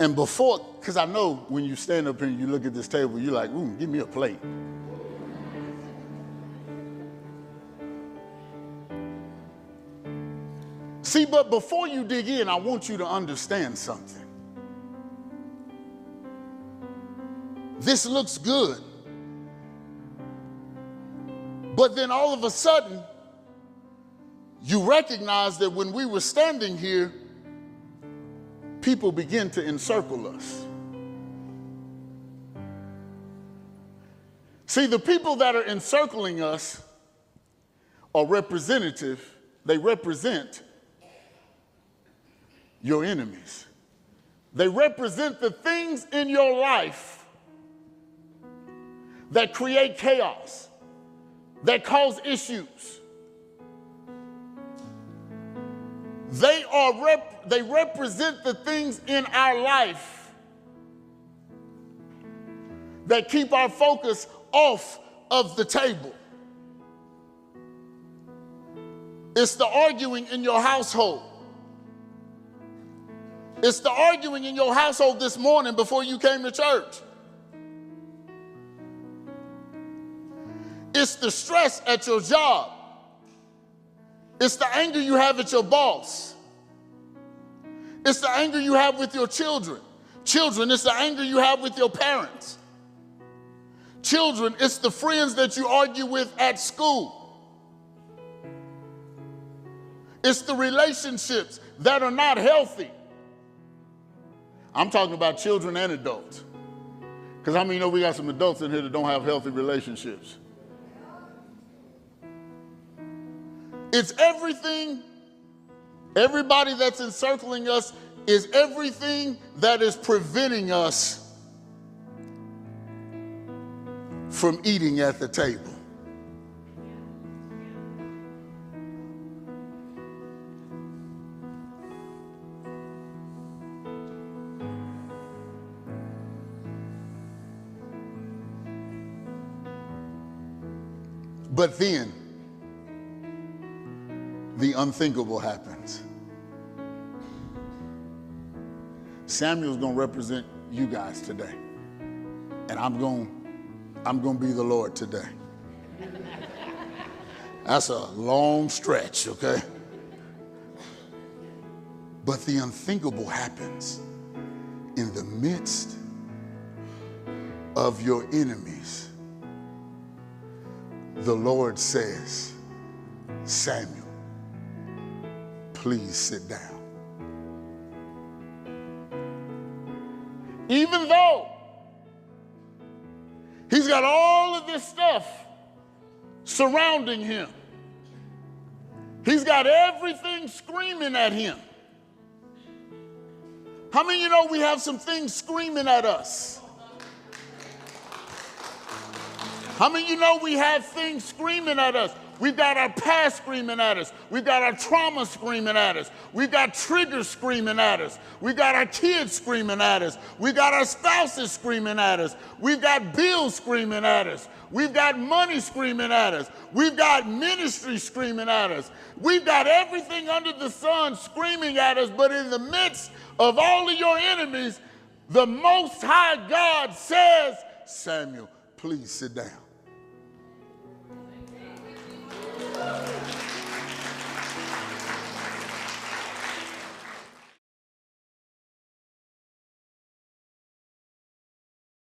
And before, because I know when you stand up here and you look at this table, you're like, ooh, give me a plate. See, but before you dig in, I want you to understand something. This looks good. But then all of a sudden, you recognize that when we were standing here, people begin to encircle us. See, the people that are encircling us are representative. They represent your enemies. They represent the things in your life that create chaos, that cause issues. They represent the things in our life that keep our focus off of the table. It's the arguing in your household. It's the arguing in your household this morning before you came to church. It's the stress at your job. It's the anger you have at your boss. It's the anger you have with your children. Children, it's the anger you have with your parents. Children, it's the friends that you argue with at school. It's the relationships that are not healthy. I'm talking about children and adults. Because how many know we got some adults in here that don't have healthy relationships? It's everything. Everybody that's encircling us is everything that is preventing us from eating at the table. But then, the unthinkable happens. Samuel's going to represent you guys today. And I'm going to be the Lord today. That's a long stretch, okay? But the unthinkable happens in the midst of your enemies. The Lord says, Samuel, please sit down. Even though he's got all of this stuff surrounding him, he's got everything screaming at him. How many of you know we have some things screaming at us? How many of you know we have things screaming at us? We've got our past screaming at us. We've got our trauma screaming at us. We've got triggers screaming at us. We've got our kids screaming at us. We've got our spouses screaming at us. We've got bills screaming at us. We've got money screaming at us. We've got ministry screaming at us. We've got everything under the sun screaming at us, but in the midst of all of your enemies, the Most High God says, Samuel, please sit down.